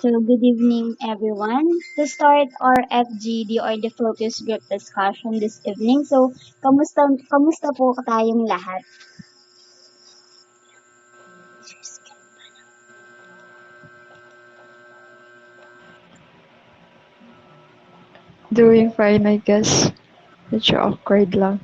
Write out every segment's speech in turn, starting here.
So, good evening, everyone. To start our FGD or the focus group discussion this evening. So, kamusta po tayong lahat? Doing fine, I guess. Medyo awkward lang.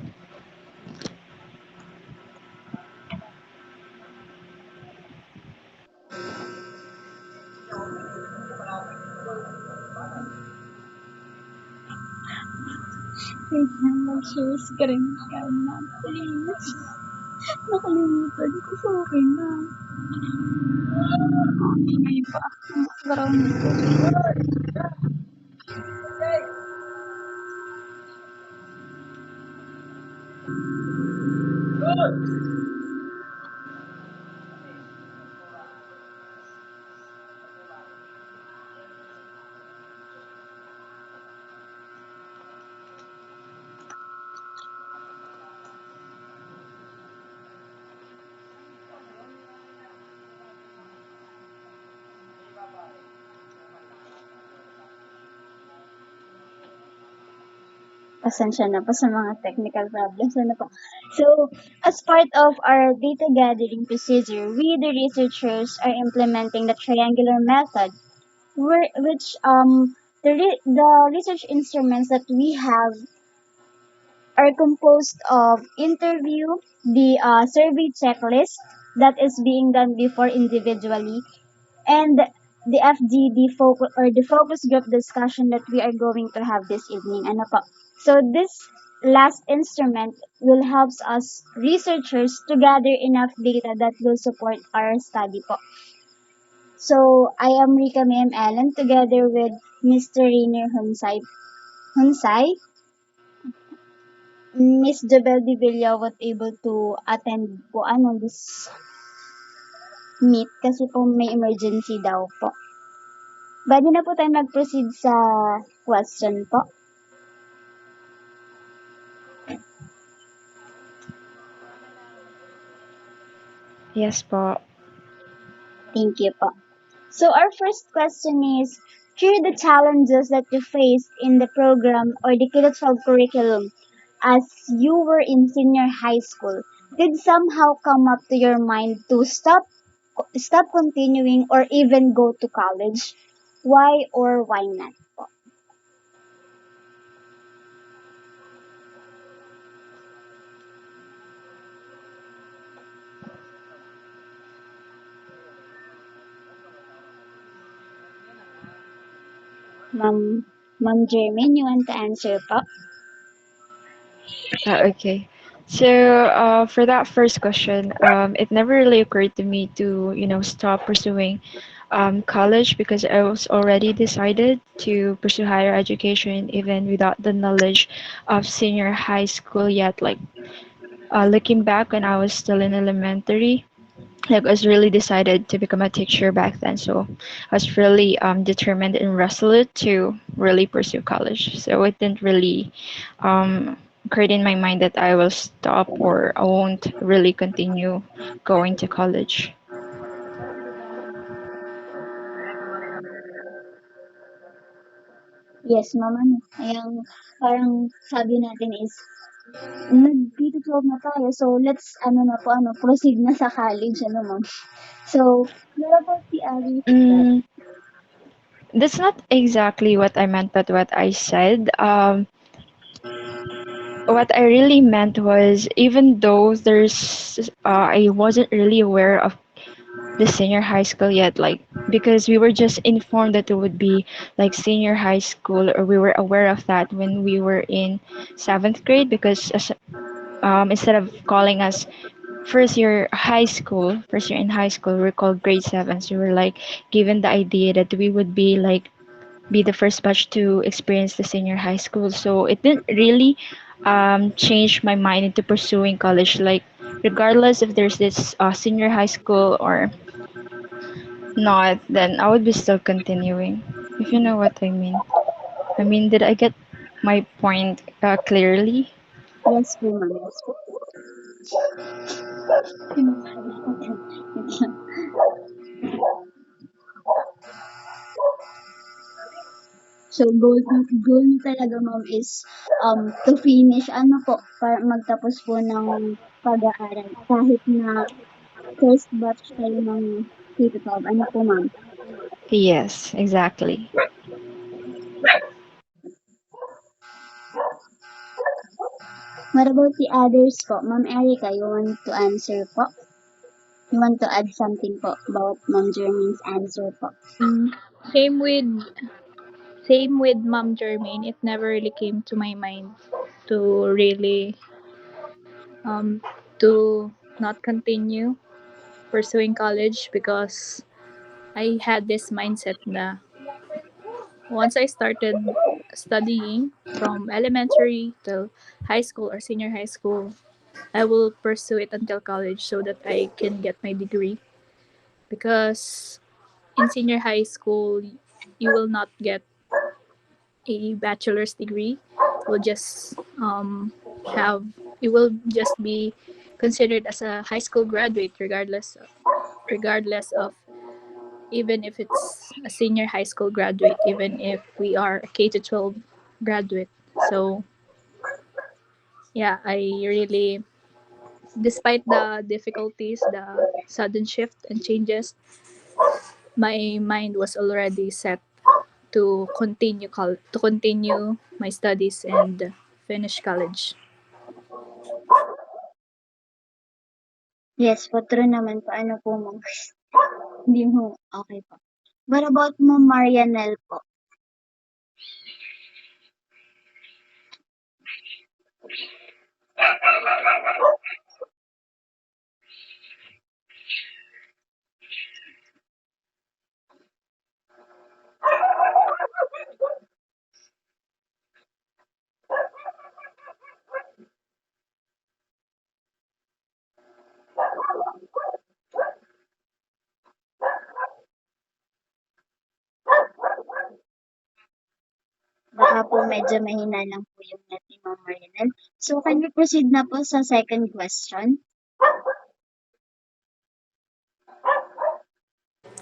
Wait lang, mag-share screen ka na, please. Nakalimutan ko, sorry na. May pa ang background ko. Pasensya na po sa mga technical problems. Ano po? So, as part of our data gathering procedure, we, the researchers, are implementing the triangular method which the research instruments that we have are composed of interview, the survey checklist that is being done before individually, and the FGD focus or the focus group discussion that we are going to have this evening. Ano po? So this last instrument will help us researchers to gather enough data that will support our study po. So I am Rika Ma'am Ellen together with Mr. Rainer Hunsay. Miss Jabel Di Villa was able to attend po this meet kasi po may emergency daw po. Bago na po tayo mag-proceed sa question po. Yes po. Thank you po. So our first question is, share the challenges that you faced in the program or the K-12 curriculum as you were in senior high school. Did somehow come up to your mind to stop continuing or even go to college? Why or why not po? Ma'am, Ma'am Jermaine, you want to answer po? Okay. So, for that first question, it never really occurred to me to, stop pursuing college because I was already decided to pursue higher education even without the knowledge of senior high school yet. Like, looking back when I was still in elementary, like I was really decided to become a teacher back then. So I was really determined and resolute to really pursue college. So it didn't really occurred in my mind that I will stop or I won't really continue going to college. Yes, ma'am. Yung parang sabi natin is, nag-B12 na tayo, so let's, proceed na sa college, ma'am. So, what about the others po? Mm, that's not exactly what I meant, but what I said. What I really meant was even though I wasn't really aware of the senior high school yet, like because we were just informed that it would be like senior high school, or we were aware of that when we were in seventh grade, because instead of calling us first year in high school, we're called grade seven. So we were like given the idea that we would be the first batch to experience the senior high school. So it didn't really change my mind into pursuing college. Like regardless if there's this senior high school or not, then I would be still continuing. If you know what I mean. I mean, did I get my point clearly? Yes po, ma'am. Yes po. So goal niyo talaga ma'am is to finish ano po, para magtapos po ng pag-aaral kahit na first batch kayo ng K-12, ano po ma'am? Yes, exactly. What about the others po? Ma'am Erica, you want to answer po? You want to add something po about Ma'am Jermaine's answer po? Same with Mom Jermaine. It never really came to my mind to really um to not continue pursuing college because I had this mindset na once I started studying from elementary till high school or senior high school, I will pursue it until college so that I can get my degree. Because in senior high school, you will not get a bachelor's degree. You will just have you will just be considered as a high school graduate regardless of even if it's a senior high school graduate, even if we are a K to 12 graduate. So yeah, I really, despite the difficulties, the sudden shift and changes, my mind was already set to continue my studies and finish college. Yes po, true naman po. Ano po ma'am? Hindi mo, okay po. What about Ma'am Marianel po? Baka po medyo mahina lang po yung net ni Ma'am Marianel. So, can we proceed na po sa second question?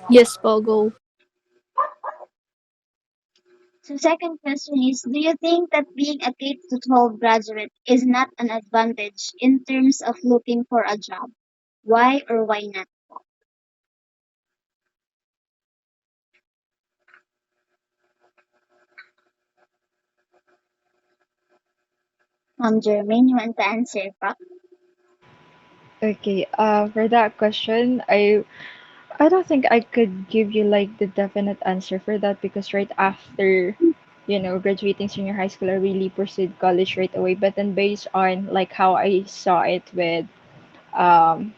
Yes, po, go. So, second question is, do you think that being a K-12 graduate is not an advantage in terms of looking for a job? Why or why not? Ma'am Jermaine, you want to answer po? Okay, for that question, I don't think I could give you like the definite answer for that because right after, graduating senior high school, I really pursued college right away. But then based on like how I saw it with um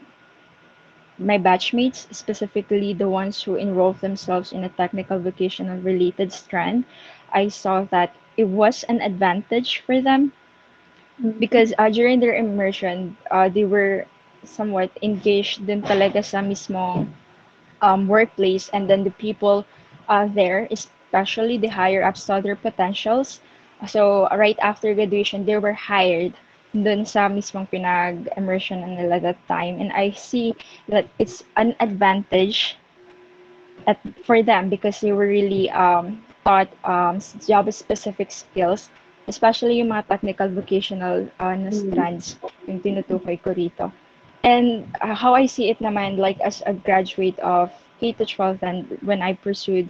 my batchmates, specifically the ones who enrolled themselves in a technical vocational related strand, I saw that it was an advantage for them because during their immersion, they were somewhat engaged din talaga sa mismong workplace, and then the people there, especially the higher ups, saw their potentials. So right after graduation, they were hired dun sa mismong pinag-immersion nila that time. And I see that it's an advantage for them because they were really taught job-specific skills, especially yung mga technical vocational na Mm. strands, yung tinutukoy ko rito. And how I see it naman, like as a graduate of K to 12, then when I pursued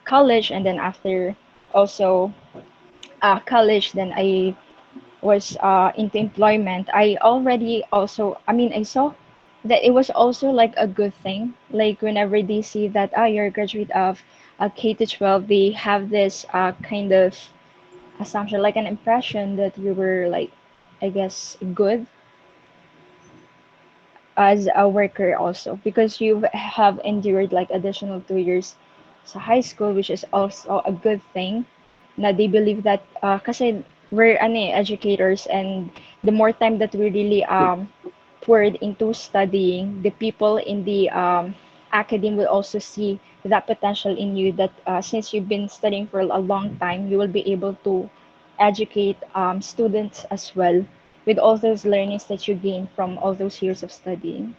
college, and then after also college, then I was into employment. I already also, I mean, I saw that it was also like a good thing. Like whenever they see that, you're a graduate of K to 12, they have this kind of assumption, like an impression that you were like, I guess, good as a worker also because you have endured like additional 2 years sa high school, which is also a good thing na they believe that kasi we're educators, and the more time that we really poured into studying, the people in the academy will also see that potential in you, that since you've been studying for a long time, you will be able to educate students as well with all those learnings that you gain from all those years of studying.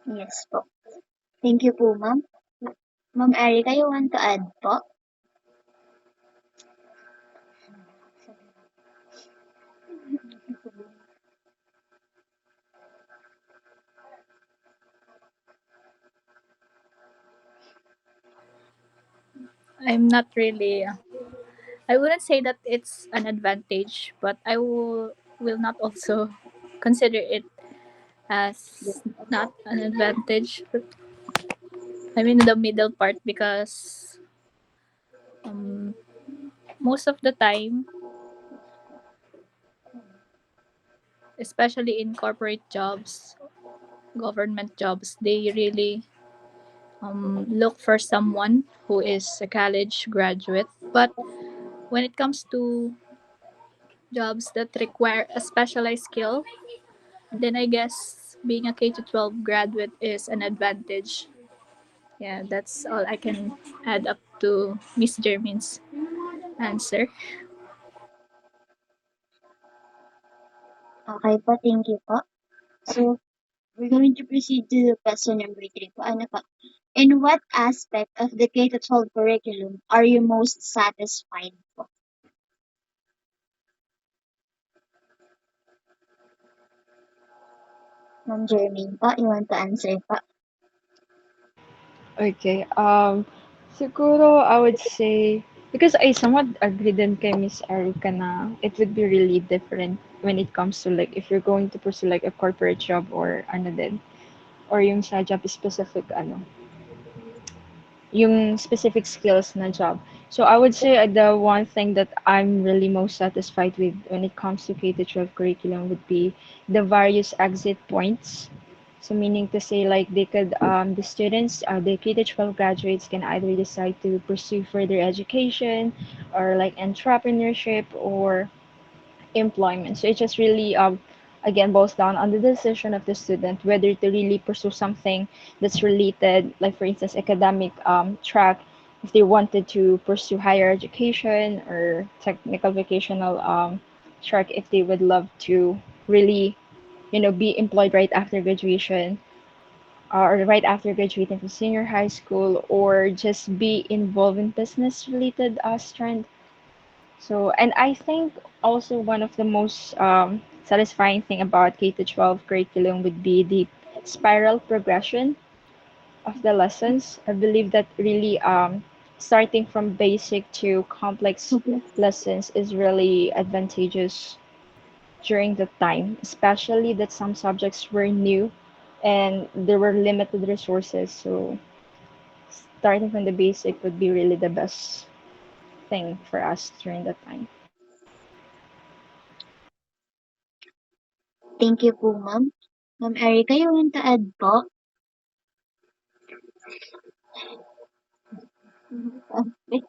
Yes po. Thank you po, ma'am. Ma'am Erica, you want to add po? I'm not really. I wouldn't say that it's an advantage, but I will not also consider it as not an advantage. I'm in the middle part because um, most of the time, especially in corporate jobs, government jobs, they really look for someone who is a college graduate. But when it comes to jobs that require a specialized skill, then I guess being a K to 12 graduate is an advantage. Yeah, that's all I can add up to Miss Jermin's answer. Okay po, thank you po. So, we're going to proceed to question number 3 po. Ano po? In what aspect of the K-12 curriculum are you most satisfied po? Ma'am Jermaine po, you want to answer po? Okay. Siguro I would say because I somewhat agree din kay Miss Erica na it would be really different when it comes to like if you're going to pursue like a corporate job or ano din or yung sa job specific ano yung specific skills na job. So I would say the one thing that I'm really most satisfied with when it comes to K to 12 curriculum would be the various exit points. So meaning to say like they could the students the K to 12 graduates can either decide to pursue further education or like entrepreneurship or employment. So it just really again boils down on the decision of the student whether to really pursue something that's related, like for instance, academic track, if they wanted to pursue higher education or technical vocational track, if they would love to really be employed right after graduation or right after graduating from senior high school or just be involved in business related strand. So, and I think also one of the most satisfying thing about K to 12 curriculum would be the spiral progression of the lessons. I believe that really starting from basic to complex Okay. lessons is really advantageous during the time, especially that some subjects were new and there were limited resources. So, starting from the basic would be really the best thing for us during that time. Thank you po, ma'am. Ma'am Erica, you want to add po? Okay.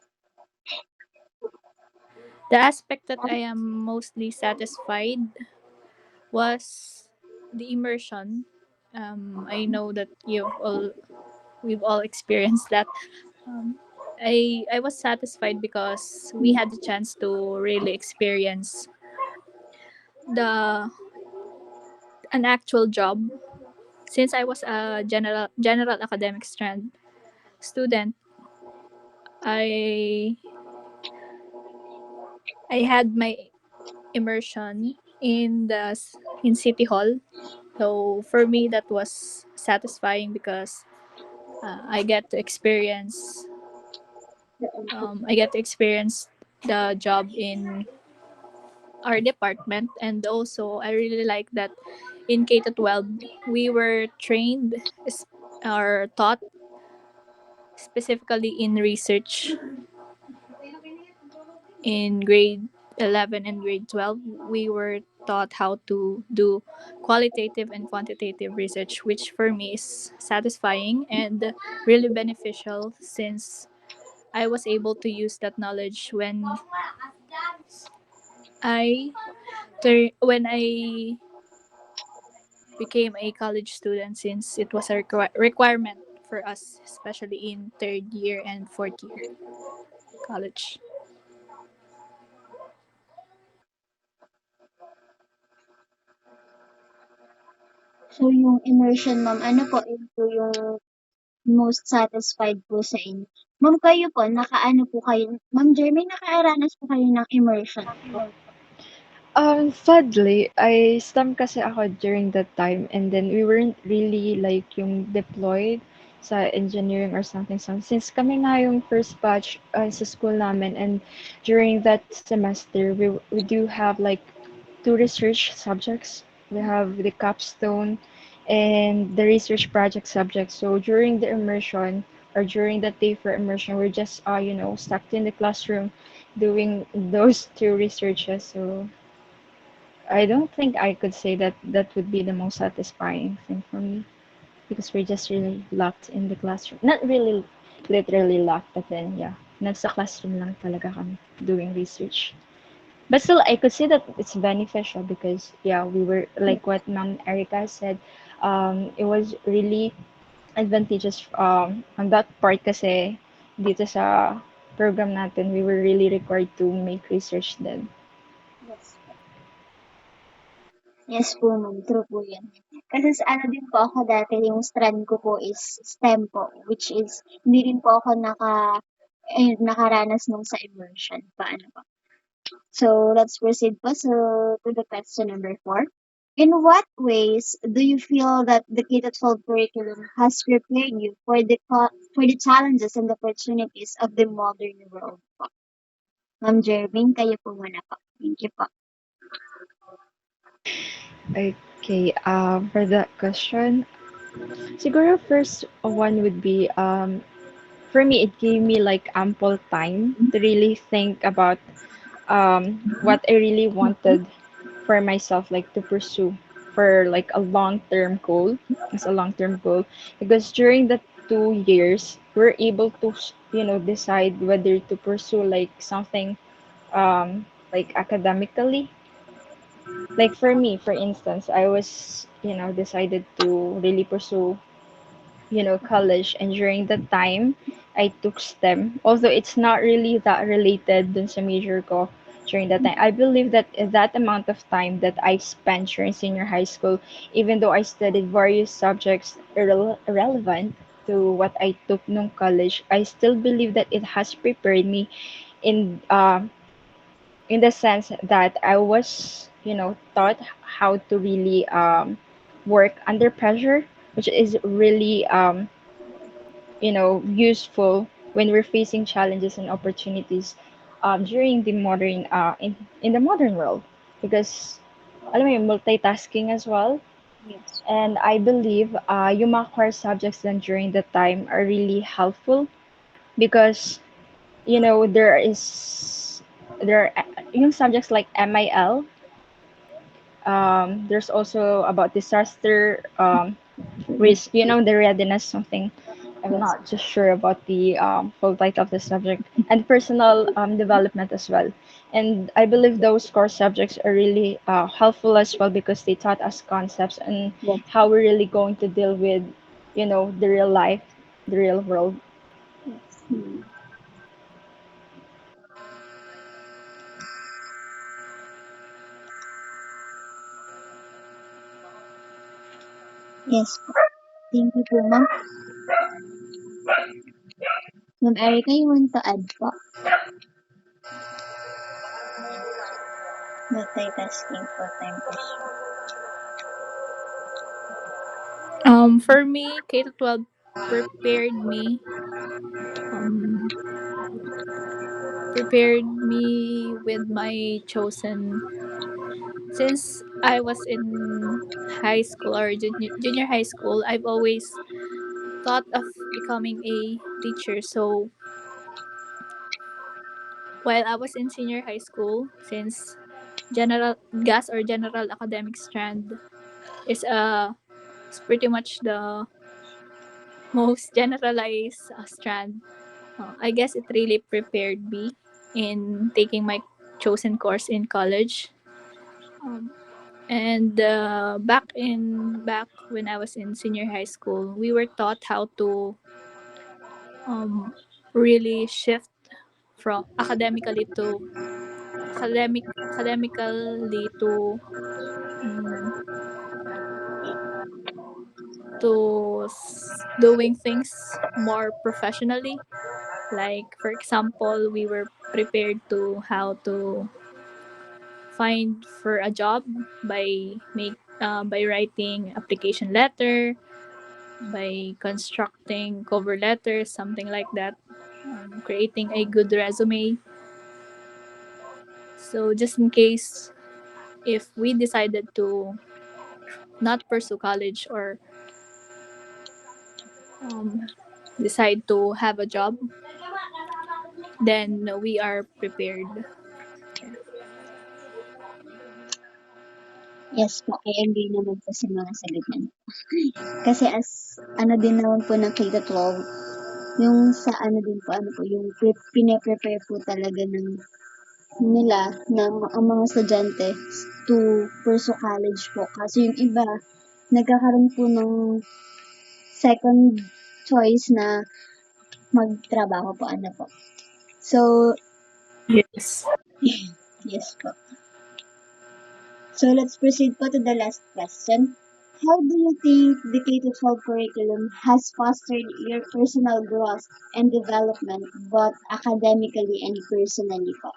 The aspect that I am mostly satisfied was the immersion. I know that we've all experienced that. Um, I was satisfied because we had the chance to really experience the an actual job. Since I was a general academic strand student, I I had my immersion in City Hall. So for me, that was satisfying because I get to experience I get to experience the job in our department, and also I really like that in K to 12 we were trained or taught specifically in research. In grade 11 and grade 12 we were taught how to do qualitative and quantitative research, which for me is satisfying and really beneficial since I was able to use that knowledge I when I became a college student, since it was a requirement for us, especially in third year and fourth year college. So, yung immersion, ma'am, ano po ito yung most satisfied po sa inyo? Ma'am, kayo po, nakaano po kayo, Ma'am Jermaine, nakaranas po kayo ng immersion po? Sadly, I STEM kasi ako during that time and then we weren't really like yung deployed sa engineering or something. Since kami nga yung first batch sa school namin and during that semester, we do have like two research subjects. We have the capstone and the research project subject. So during the immersion or during that day for immersion, we're just stuck in the classroom doing those two researches. So I don't think I could say that that would be the most satisfying thing for me because we're just really locked in the classroom. Not really literally locked, but then yeah, nasa classroom lang talaga kami doing research. But still, I could say that it's beneficial because yeah, we were like what Ma'am Erica said. It was really advantageous on that part kasi dito sa program natin, we were really required to make research then. Yes po. Yes po, ma'am. True po yan. Kasi sa ano din po ako dati, yung strand ko po is STEM po, which is hindi rin po ako nakaranas nung sa immersion. Paano po? So, let's proceed po to the question number 4. In what ways do you feel that the K-12 curriculum has prepared you for for the challenges and opportunities of the modern world po? Ma'am Jervin, kayo po muna po. Thank you po. Okay, for that question, siguro first one would be for me it gave me like ample time to really think about what I really wanted for myself, like to pursue for like a long-term goal, as a long-term goal, because during the 2 years we're able to decide whether to pursue like something like academically. Like for me, for instance, I was decided to really pursue college. And during that time, I took STEM. Although it's not really that related dun sa major ko during that time. I believe that that amount of time that I spent during senior high school, even though I studied various subjects irrelevant to what I took nung college, I still believe that it has prepared me in in the sense that I was, taught how to really work under pressure, which is really useful when we're facing challenges and opportunities during the modern in the modern world because alam mo yung multitasking as well. Yes. And I believe yung mga core subjects then during that time are really helpful because there are yung subjects like MIL. There's also about disaster risk, the readiness something. I'm Yes. not just sure about the full title of the subject and personal development as well. And I believe those core subjects are really helpful as well because they taught us concepts and Yes. how we're really going to deal with, the real life, the real world. Yes. Hmm. Yes po. Thank you po, ma'am. Ma'am Erica, you want to add po? Multitasking po time question. For me, K to 12 prepared me um with my chosen, since I was in high school or junior high school. I've always thought of becoming a teacher. So while I was in senior high school, since general gas or general academic strand is is pretty much the most generalized strand, I guess it really prepared me in taking my chosen course in college. Um, and back when I was in senior high school, we were taught how to really shift from academically to um, to doing things more professionally. Like for example, we were prepared to how to find for a job by writing application letter, by constructing cover letters, something like that, creating a good resume. So just in case if we decided to not pursue college or um, decide to have a job, then we are prepared. Yeah. Yes po, I agree naman po sa mga sagot niyan. Kasi as ano din naman po ng K-12, yung sa ano din po, ano po, yung pine-prepare po talaga nila ang mga estudyante to pursue college po. Kasi yung iba, nagkakaroon po ng second choice na magtrabaho po, ano po. So, Yes. yes po. So, let's proceed po to the last question. How do you think the K-12 curriculum has fostered your personal growth and development, both academically and personally po?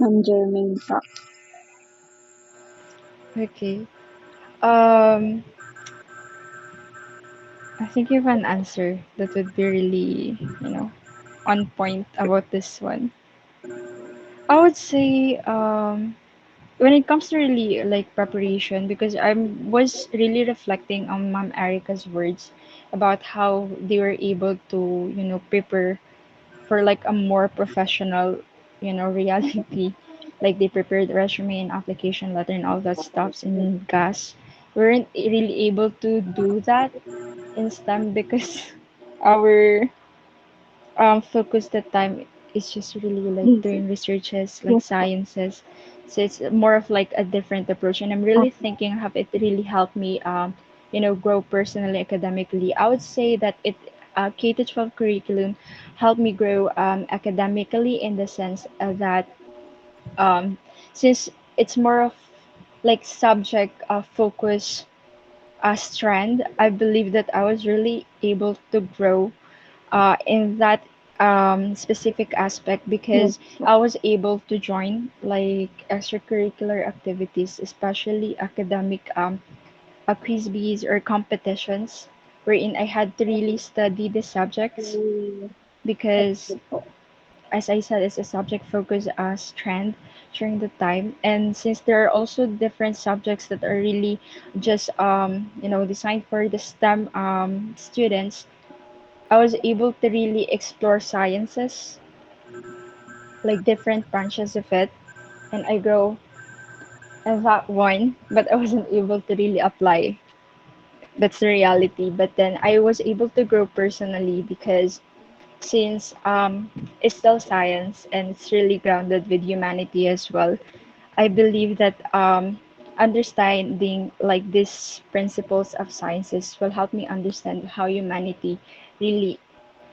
Ma'am Jermaine po. Okay. Um, I think you have an answer that would be really, on point about this one. I would say, when it comes to really like preparation, because I was really reflecting on Mom Erica's words about how they were able to, prepare for like a more professional, reality. Like they prepared resume and application letter and all that stuffs in gas. We weren't really able to do that in STEM because our focus that time is just really like Basic. doing researches like Yes po. sciences, so it's more of like a different approach, and I'm really thinking have it really helped me grow personally academically. I would say that it K to 12 curriculum helped me grow academically in the sense that um since it's more of like subject focus strand, I believe that I was really able to grow in that specific aspect Yes because po. I was able to join like extracurricular activities, especially academic quiz bees or competitions, wherein I had to really study the subjects because, Okay po. as I said, it's a subject focus strand during the time. And since there are also different subjects that are really just designed for the STEM students, I was able to really explore sciences, like different branches of it, and I grow in that one, but I wasn't able to really apply. That's the reality. But then I was able to grow personally because since it's still science and it's really grounded with humanity as well, I believe that understanding like these principles of sciences will help me understand how humanity really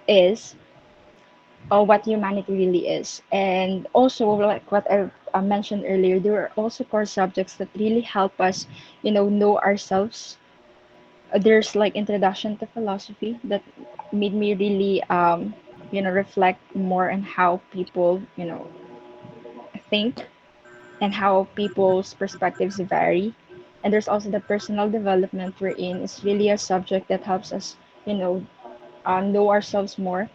is or what humanity really is. And also, like what I mentioned earlier, there are also core subjects that really help us, know ourselves. There's like introduction to philosophy that made me really, reflect more on how people, think and how people's perspectives vary. And there's also the personal development we're in. It's really a subject that helps us, know ourselves more.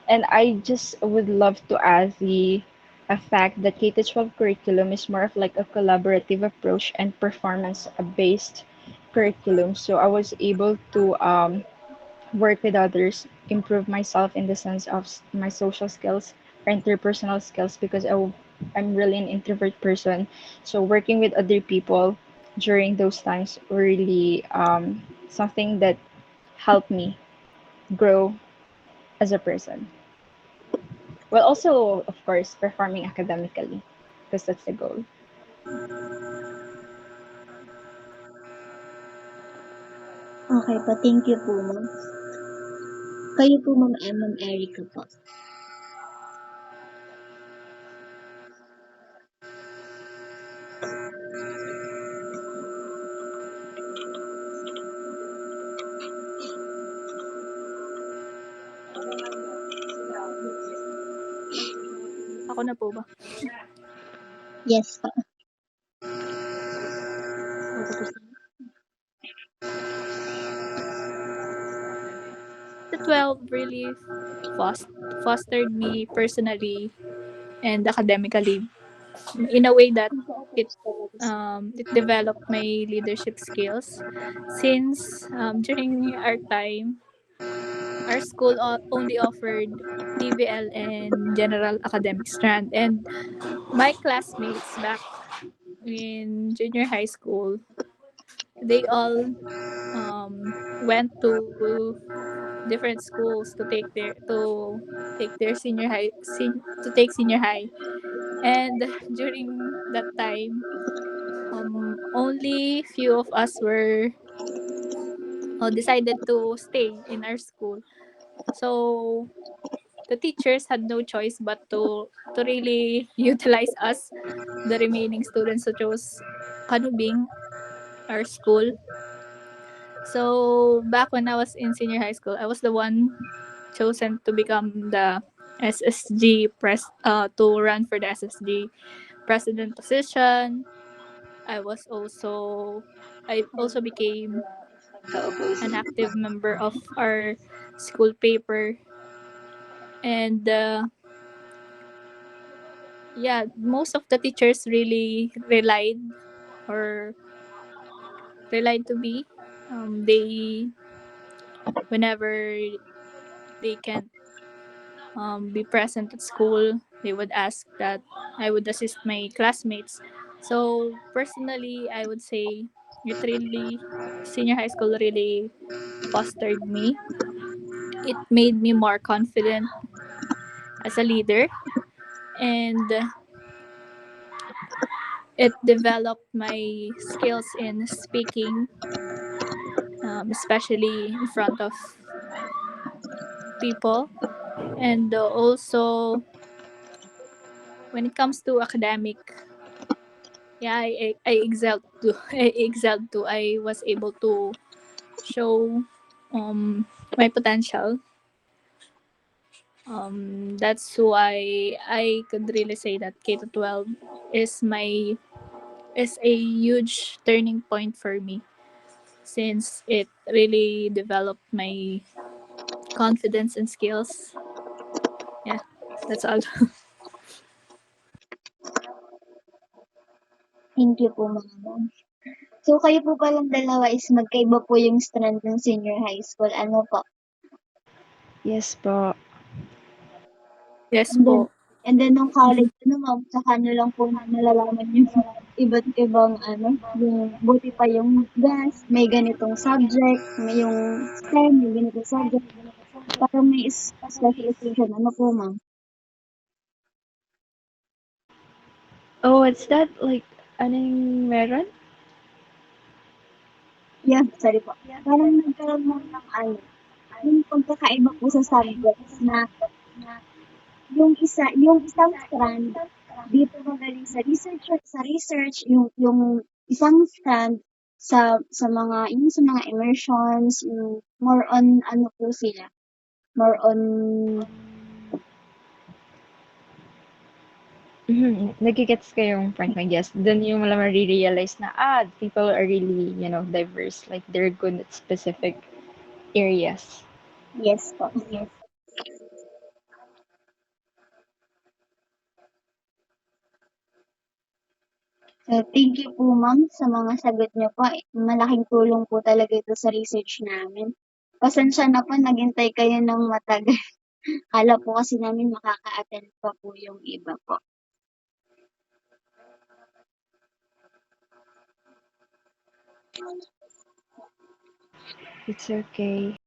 And I just would love to add the a fact that K-12 curriculum is more of like a collaborative approach and performance-based curriculum. So I was able to work with others, improve myself in the sense of my social skills or interpersonal skills because I'm really an introvert person. So working with other people during those times were really something that helped me grow as a person. Well, also, of course, performing academically because that's the goal. Okay po, thank you po, ma'am. Kayo po, Ma'am Erica po. Ako na po ba? Yes po. The 12 really fostered me personally and academically in a way that it it developed my leadership skills since during our time our school only offered TVL and general academic strand, and my classmates back in junior high school, they all went to different schools to take their to take senior high. And during that time, only few of us were decided to stay in our school. So the teachers had no choice but to really utilize us, the remaining students who chose Kanubing, our school. So back when I was in senior high school, I was the one chosen to become the SSG to run for the SSG president position. I was also I also became an active member of our school paper, and yeah, most of the teachers really or relied to me. They whenever they can't be present at school, they would ask that I would assist my classmates. So personally, I would say it really senior high school really fostered me. It made me more confident as a leader, and it developed my skills in speaking, especially in front of people. And also, when it comes to academic, yeah, I excelled too. I excelled too. I was able to show my potential. That's why I could really say that K to 12 is my is a huge turning point for me since it really developed my confidence and skills. Yeah, that's all. Thank you po, ma'am. So, kayo po palang dalawa is magkaiba po yung strand ng senior high school. Ano po? Yes po. Yes And then, po. and then nung college, ano ma'am, saka nyo lang po nalalaman yung iba't ibang ano, yung buti pa yung gas, may ganitong subject, may yung STEM, may ganitong subject. Parang may specialization. Ano po ma'am? Oh, what's that? Like, anong meron? Yeah, sorry po. Parang nagkaroon mo ng ano, yung pagkakaiba po sa subjects na yung isang strand dito magaling sa research, yung isang strand sa mga sa mga immersions, yung more on ano po sila, more on Nagigets ko yung point, I guess. Then yung wala ma-realize na, people are really, diverse. Like, they're good at specific areas. yes po. So, thank you po ma'am sa mga sagot niyo po. Malaking tulong po talaga ito sa research namin. Pasensya na po, naghintay kayo ng matagal. Akala po kasi namin makaka-attend pa po yung iba po. It's okay.